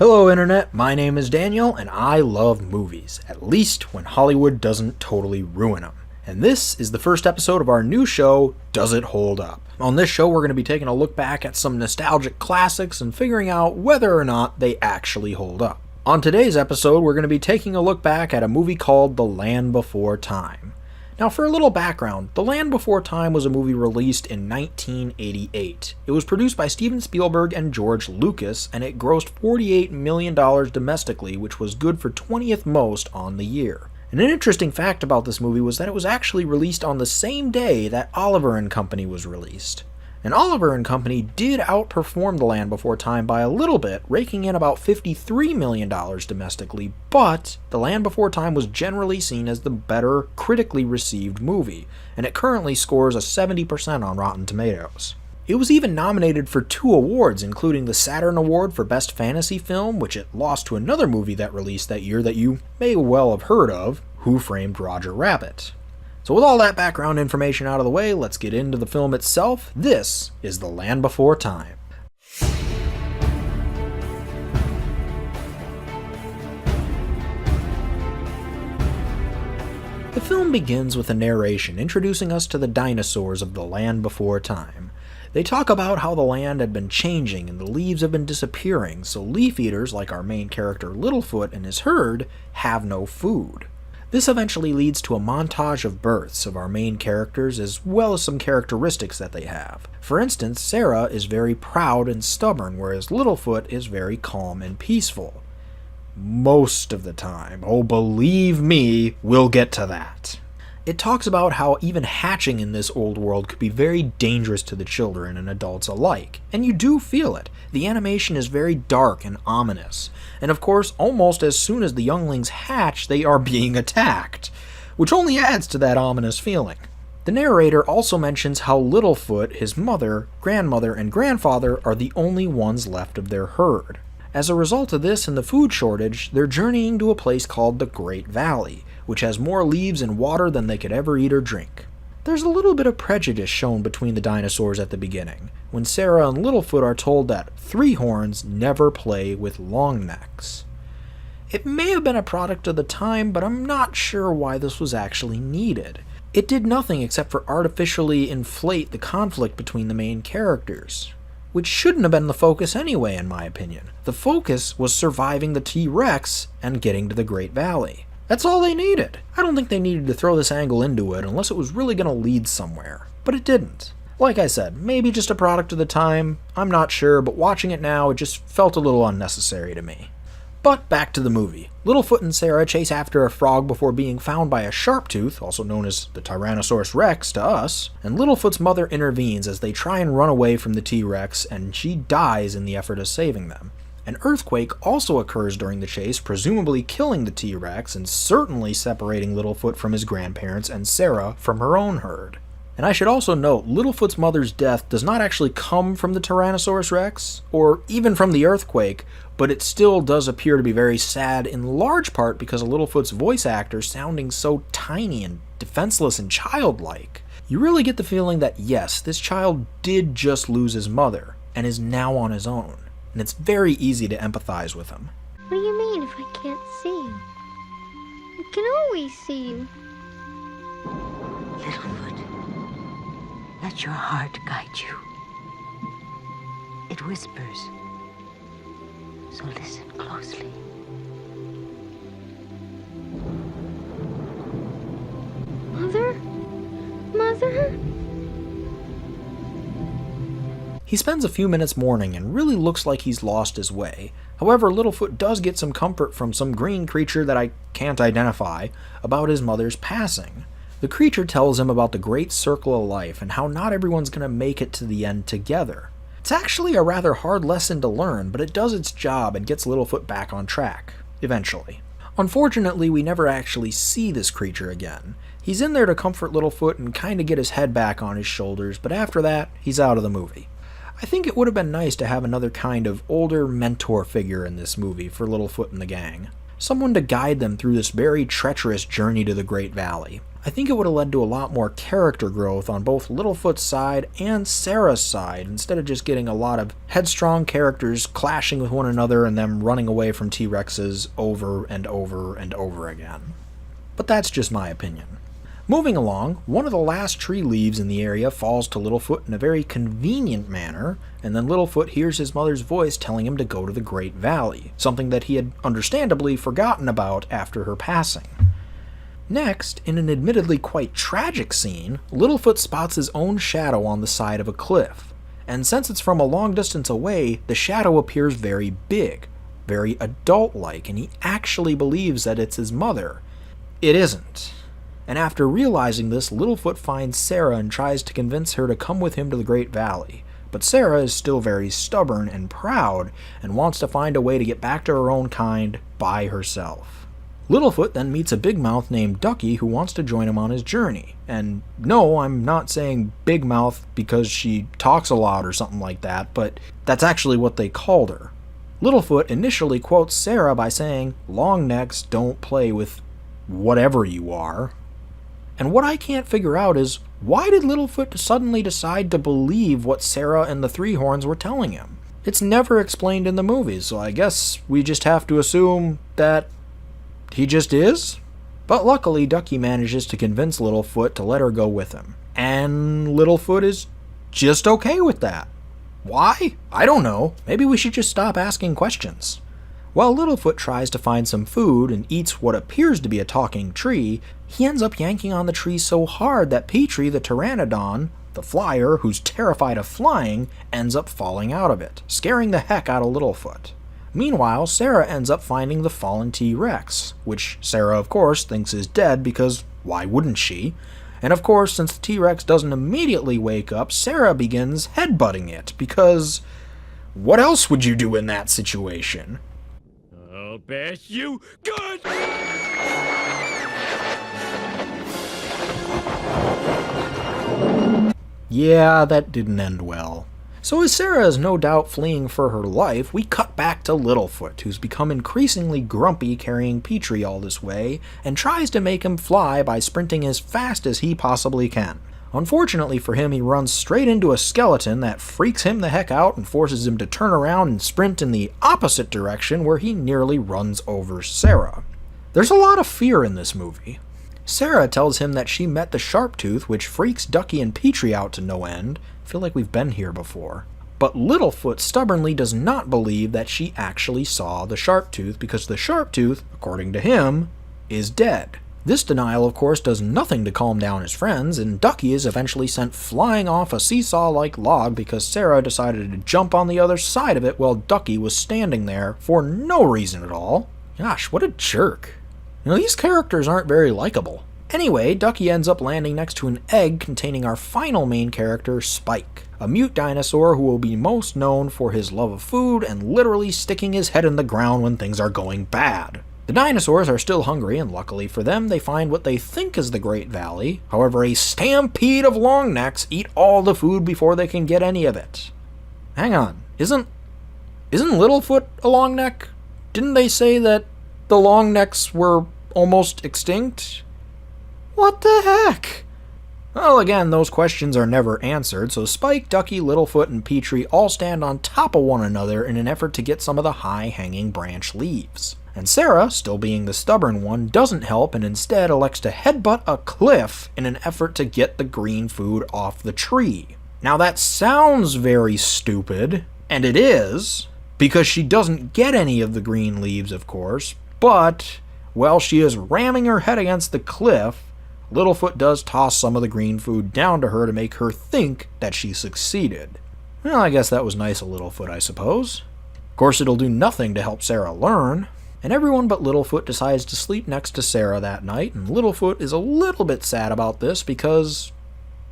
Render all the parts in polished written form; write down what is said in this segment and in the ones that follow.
Hello Internet, my name is Daniel, and I love movies, at least when Hollywood doesn't totally ruin them. And this is the first episode of our new show, Does It Hold Up? On this show we're going to be taking a look back at some nostalgic classics and figuring out whether or not they actually hold up. On today's episode we're going to be taking a look back at a movie called The Land Before Time. Now for a little background, The Land Before Time was a movie released in 1988. It was produced by Steven Spielberg and George Lucas, and it grossed $48 million domestically, which was good for 20th most on the year. And an interesting fact about this movie was that it was actually released on the same day that Oliver & Company was released. And Oliver & Company did outperform The Land Before Time by a little bit, raking in about $53 million domestically, but The Land Before Time was generally seen as the better, critically received movie, and it currently scores a 70% on Rotten Tomatoes. It was even nominated for 2 awards, including the Saturn Award for Best Fantasy Film, which it lost to another movie that released that year that you may well have heard of, Who Framed Roger Rabbit. So with all that background information out of the way, let's get into the film itself. This is The Land Before Time. The film begins with a narration introducing us to the dinosaurs of the Land Before Time. They talk about how the land had been changing and the leaves have been disappearing, so leaf eaters like our main character Littlefoot and his herd have no food. This eventually leads to a montage of births of our main characters as well as some characteristics that they have. For instance, Cera is very proud and stubborn, whereas Littlefoot is very calm and peaceful. Most of the time. Oh, believe me, we'll get to that. It talks about how even hatching in this old world could be very dangerous to the children and adults alike, and you do feel it. The animation is very dark and ominous, and of course, almost as soon as the younglings hatch, they are being attacked, which only adds to that ominous feeling. The narrator also mentions how Littlefoot, his mother, grandmother, and grandfather are the only ones left of their herd. As a result of this and the food shortage, they're journeying to a place called the Great Valley, which has more leaves and water than they could ever eat or drink. There's a little bit of prejudice shown between the dinosaurs at the beginning, when Cera and Littlefoot are told that 3-horns never play with long necks. It may have been a product of the time, but I'm not sure why this was actually needed. It did nothing except for artificially inflate the conflict between the main characters, which shouldn't have been the focus anyway, in my opinion. The focus was surviving the T-Rex and getting to the Great Valley. That's all they needed. I don't think they needed to throw this angle into it unless it was really going to lead somewhere. But it didn't. Like I said, maybe just a product of the time, I'm not sure, but watching it now, it just felt a little unnecessary to me. But back to the movie. Littlefoot and Cera chase after a frog before being found by a Sharptooth, also known as the Tyrannosaurus Rex to us, and Littlefoot's mother intervenes as they try and run away from the T-Rex, and she dies in the effort of saving them. An earthquake also occurs during the chase, presumably killing the T-Rex and certainly separating Littlefoot from his grandparents and Cera from her own herd. And I should also note, Littlefoot's mother's death does not actually come from the Tyrannosaurus Rex, or even from the earthquake, but it still does appear to be very sad, in large part because of Littlefoot's voice actor sounding so tiny and defenseless and childlike. You really get the feeling that yes, this child did just lose his mother, and is now on his own. And it's very easy to empathize with him. What do you mean if I can't see you? I can always see you. Littlefoot, let your heart guide you. It whispers, so listen closely. Mother? Mother? He spends a few minutes mourning and really looks like he's lost his way. However, Littlefoot does get some comfort from some green creature that I can't identify about his mother's passing. The creature tells him about the great circle of life and how not everyone's going to make it to the end together. It's actually a rather hard lesson to learn, but it does its job and gets Littlefoot back on track, eventually. Unfortunately, we never actually see this creature again. He's in there to comfort Littlefoot and kind of get his head back on his shoulders, but after that, he's out of the movie. I think it would have been nice to have another kind of older mentor figure in this movie for Littlefoot and the gang. Someone to guide them through this very treacherous journey to the Great Valley. I think it would have led to a lot more character growth on both Littlefoot's side and Cera's side, instead of just getting a lot of headstrong characters clashing with one another and them running away from T-Rexes over and over and over again. But that's just my opinion. Moving along, one of the last tree leaves in the area falls to Littlefoot in a very convenient manner, and then Littlefoot hears his mother's voice telling him to go to the Great Valley, something that he had understandably forgotten about after her passing. Next, in an admittedly quite tragic scene, Littlefoot spots his own shadow on the side of a cliff, and since it's from a long distance away, the shadow appears very big, very adult-like, and he actually believes that it's his mother. It isn't. And after realizing this, Littlefoot finds Cera and tries to convince her to come with him to the Great Valley. But Cera is still very stubborn and proud, and wants to find a way to get back to her own kind by herself. Littlefoot then meets a big mouth named Ducky who wants to join him on his journey. And no, I'm not saying big mouth because she talks a lot or something like that, but that's actually what they called her. Littlefoot initially quotes Cera by saying, "Long necks don't play with whatever you are." And what I can't figure out is, why did Littlefoot suddenly decide to believe what Cera and the Three Horns were telling him? It's never explained in the movies, so I guess we just have to assume that he just is? But luckily, Ducky manages to convince Littlefoot to let her go with him. And Littlefoot is just okay with that. Why? I don't know. Maybe we should just stop asking questions. While Littlefoot tries to find some food and eats what appears to be a talking tree, he ends up yanking on the tree so hard that Petrie, the pteranodon, the flyer, who's terrified of flying, ends up falling out of it, scaring the heck out of Littlefoot. Meanwhile, Cera ends up finding the fallen T-Rex, which Cera, of course, thinks is dead because why wouldn't she? And of course, since the T-Rex doesn't immediately wake up, Cera begins headbutting it, because what else would you do in that situation? I'll bash you good! Yeah, that didn't end well. So as Cera is no doubt fleeing for her life, we cut back to Littlefoot, who's become increasingly grumpy carrying Petrie all this way, and tries to make him fly by sprinting as fast as he possibly can. Unfortunately for him, he runs straight into a skeleton that freaks him the heck out and forces him to turn around and sprint in the opposite direction, where he nearly runs over Cera. There's a lot of fear in this movie. Cera tells him that she met the Sharptooth, which freaks Ducky and Petrie out to no end. I feel like we've been here before. But Littlefoot stubbornly does not believe that she actually saw the Sharptooth, because the Sharptooth, according to him, is dead. This denial, of course, does nothing to calm down his friends, and Ducky is eventually sent flying off a seesaw-like log because Cera decided to jump on the other side of it while Ducky was standing there for no reason at all. Gosh, what a jerk. You know, these characters aren't very likable. Anyway, Ducky ends up landing next to an egg containing our final main character, Spike, a mute dinosaur who will be most known for his love of food and literally sticking his head in the ground when things are going bad. The dinosaurs are still hungry, and luckily for them, they find what they think is the Great Valley. However, a stampede of longnecks eat all the food before they can get any of it. Hang on, isn't Littlefoot a longneck? Didn't they say that the longnecks were almost extinct? What the heck? Well, again, those questions are never answered, so Spike, Ducky, Littlefoot, and Petrie all stand on top of one another in an effort to get some of the high-hanging branch leaves. And Cera, still being the stubborn one, doesn't help and instead elects to headbutt a cliff in an effort to get the green food off the tree. Now that sounds very stupid, and it is, because she doesn't get any of the green leaves, of course, but while she is ramming her head against the cliff, Littlefoot does toss some of the green food down to her to make her think that she succeeded. Well, I guess that was nice of Littlefoot, I suppose. Of course, it'll do nothing to help Cera learn, and everyone but Littlefoot decides to sleep next to Cera that night, and Littlefoot is a little bit sad about this because,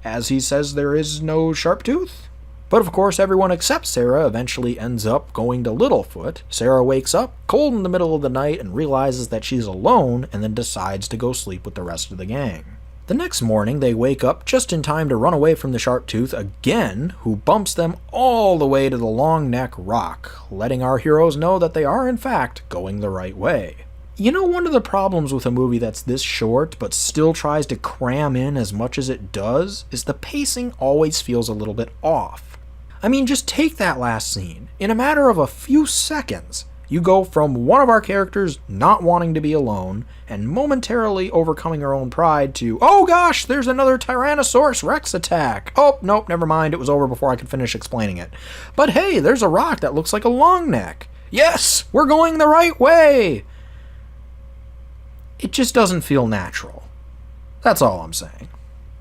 as he says, there is no Sharptooth. But of course, everyone except Cera eventually ends up going to Littlefoot. Cera wakes up, cold in the middle of the night, and realizes that she's alone, and then decides to go sleep with the rest of the gang. The next morning, they wake up just in time to run away from the Sharptooth again, who bumps them all the way to the Long Neck Rock, letting our heroes know that they are in fact going the right way. You know, one of the problems with a movie that's this short but still tries to cram in as much as it does is the pacing always feels a little bit off. I mean, just take that last scene. In a matter of a few seconds, you go from one of our characters not wanting to be alone and momentarily overcoming her own pride to, oh gosh, there's another Tyrannosaurus Rex attack. Oh, nope, never mind, it was over before I could finish explaining it. But hey, there's a rock that looks like a long neck. Yes, we're going the right way! It just doesn't feel natural. That's all I'm saying.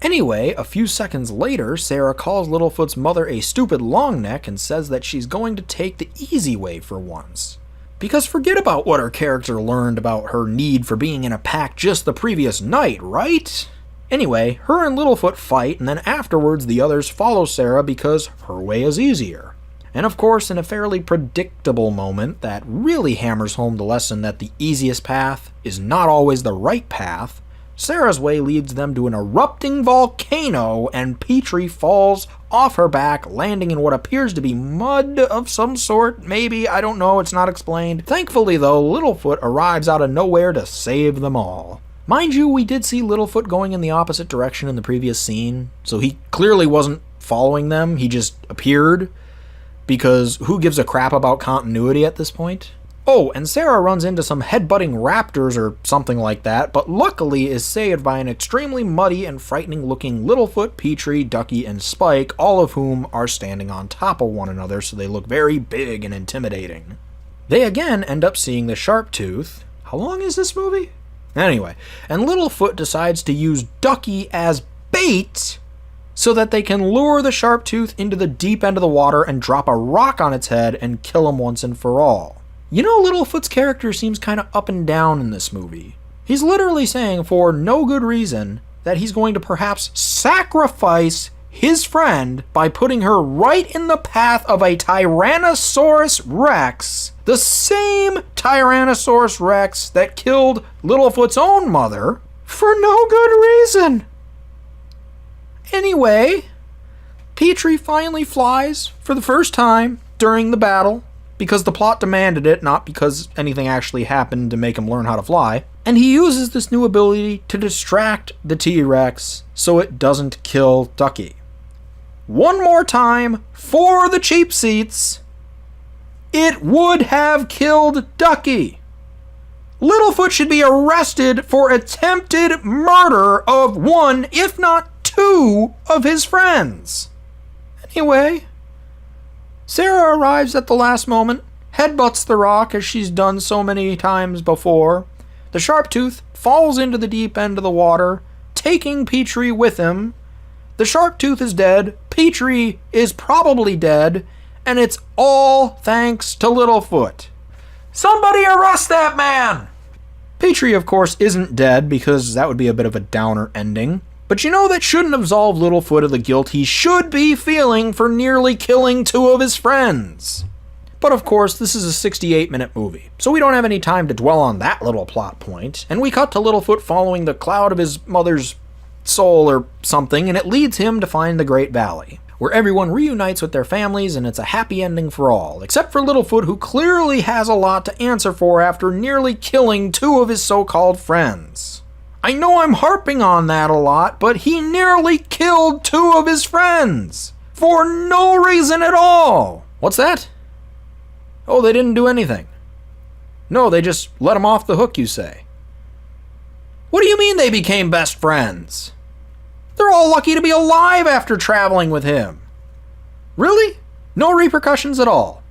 Anyway, a few seconds later, Cera calls Littlefoot's mother a stupid longneck and says that she's going to take the easy way for once. Because forget about what her character learned about her need for being in a pack just the previous night, right? Anyway, her and Littlefoot fight, and then afterwards the others follow Cera because her way is easier. And of course, in a fairly predictable moment that really hammers home the lesson that the easiest path is not always the right path, Cera's way leads them to an erupting volcano, and Petrie falls off her back, landing in what appears to be mud of some sort, maybe, I don't know, it's not explained. Thankfully though, Littlefoot arrives out of nowhere to save them all. Mind you, we did see Littlefoot going in the opposite direction in the previous scene, so he clearly wasn't following them, he just appeared. Because who gives a crap about continuity at this point? Oh, and Cera runs into some headbutting raptors or something like that, but luckily is saved by an extremely muddy and frightening looking Littlefoot, Petrie, Ducky, and Spike, all of whom are standing on top of one another, so they look very big and intimidating. They again end up seeing the Sharptooth. How long is this movie? Anyway, and Littlefoot decides to use Ducky as bait so that they can lure the Sharptooth into the deep end of the water and drop a rock on its head and kill him once and for all. You know, Littlefoot's character seems kind of up and down in this movie. He's literally saying, for no good reason, that he's going to perhaps sacrifice his friend by putting her right in the path of a Tyrannosaurus Rex, the same Tyrannosaurus Rex that killed Littlefoot's own mother, for no good reason. Anyway, Petrie finally flies for the first time during the battle, because the plot demanded it, not because anything actually happened to make him learn how to fly. And he uses this new ability to distract the T-Rex so it doesn't kill Ducky. One more time, for the cheap seats, it would have killed Ducky. Littlefoot should be arrested for attempted murder of one, if not two, of his friends. Anyway, Cera arrives at the last moment, headbutts the rock as she's done so many times before. The Sharptooth falls into the deep end of the water, taking Petrie with him. The Sharptooth is dead, Petrie is probably dead, and it's all thanks to Littlefoot. Somebody arrest that man! Petrie, of course, isn't dead because that would be a bit of a downer ending. But you know, that shouldn't absolve Littlefoot of the guilt he should be feeling for nearly killing two of his friends. But of course, this is a 68-minute movie, so we don't have any time to dwell on that little plot point, and we cut to Littlefoot following the cloud of his mother's soul or something, and it leads him to find the Great Valley, where everyone reunites with their families and it's a happy ending for all, except for Littlefoot, who clearly has a lot to answer for after nearly killing two of his so-called friends. I know I'm harping on that a lot, but he nearly killed two of his friends for no reason at all. What's that? Oh, they didn't do anything. No, they just let him off the hook, you say. What do you mean they became best friends? They're all lucky to be alive after traveling with him. Really? No repercussions at all?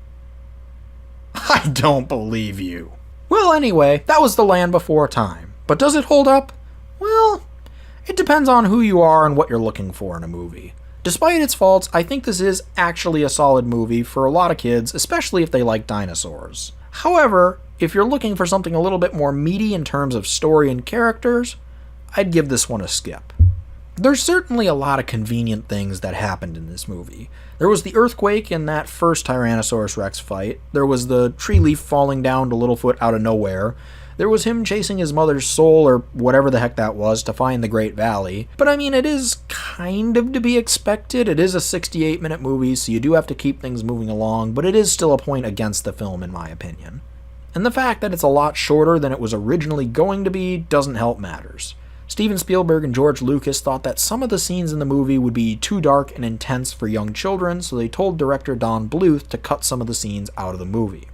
I don't believe you. Well, anyway, that was The Land Before Time. But does it hold up? Well, it depends on who you are and what you're looking for in a movie. Despite its faults, I think this is actually a solid movie for a lot of kids, especially if they like dinosaurs. However, if you're looking for something a little bit more meaty in terms of story and characters, I'd give this one a skip. There's certainly a lot of convenient things that happened in this movie. There was the earthquake in that first Tyrannosaurus Rex fight. There was the tree leaf falling down to Littlefoot out of nowhere. There was him chasing his mother's soul, or whatever the heck that was, to find the Great Valley. But I mean, it is kind of to be expected. It is a 68-minute movie, so you do have to keep things moving along, but it is still a point against the film, in my opinion. and the fact that it's a lot shorter than it was originally going to be doesn't help matters. Steven Spielberg and George Lucas thought that some of the scenes in the movie would be too dark and intense for young children, so they told director Don Bluth to cut some of the scenes out of the movie.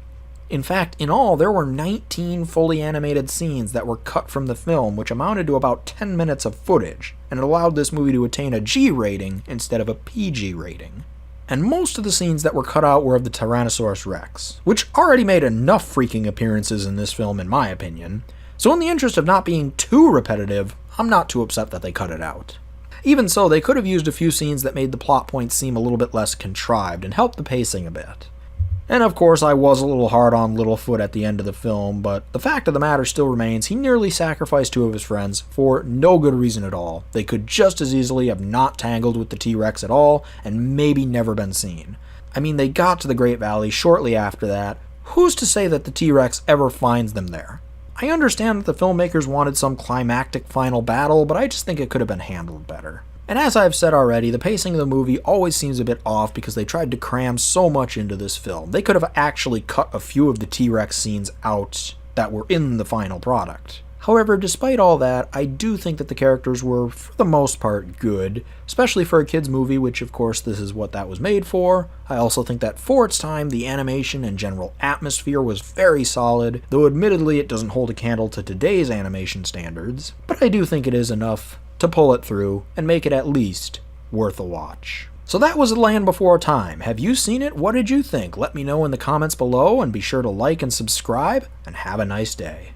In fact, in all, there were 19 fully animated scenes that were cut from the film, which amounted to about 10 minutes of footage, and it allowed this movie to attain a G rating instead of a PG rating. And most of the scenes that were cut out were of the Tyrannosaurus Rex, which already made enough freaking appearances in this film in my opinion, so in the interest of not being too repetitive, I'm not too upset that they cut it out. Even so, they could have used a few scenes that made the plot points seem a little bit less contrived and helped the pacing a bit. And of course, I was a little hard on Littlefoot at the end of the film, but the fact of the matter still remains he nearly sacrificed two of his friends for no good reason at all. They could just as easily have not tangled with the T-Rex at all and maybe never been seen. I mean, they got to the Great Valley shortly after that. Who's to say that the T-Rex ever finds them there? I understand that the filmmakers wanted some climactic final battle, but I just think it could have been handled better. And as I've said already, the pacing of the movie always seems a bit off because they tried to cram so much into this film. They could have actually cut a few of the T-Rex scenes out that were in the final product. However, despite all that, I do think that the characters were, for the most part, good, especially for a kids' movie, which of course this is what that was made for. I also think that for its time, the animation and general atmosphere was very solid, though admittedly it doesn't hold a candle to today's animation standards, but I do think it is enough to pull it through and make it at least worth a watch. So that was The Land Before Time. Have you seen it? What did you think? Let me know in the comments below, and be sure to like and subscribe, and have a nice day.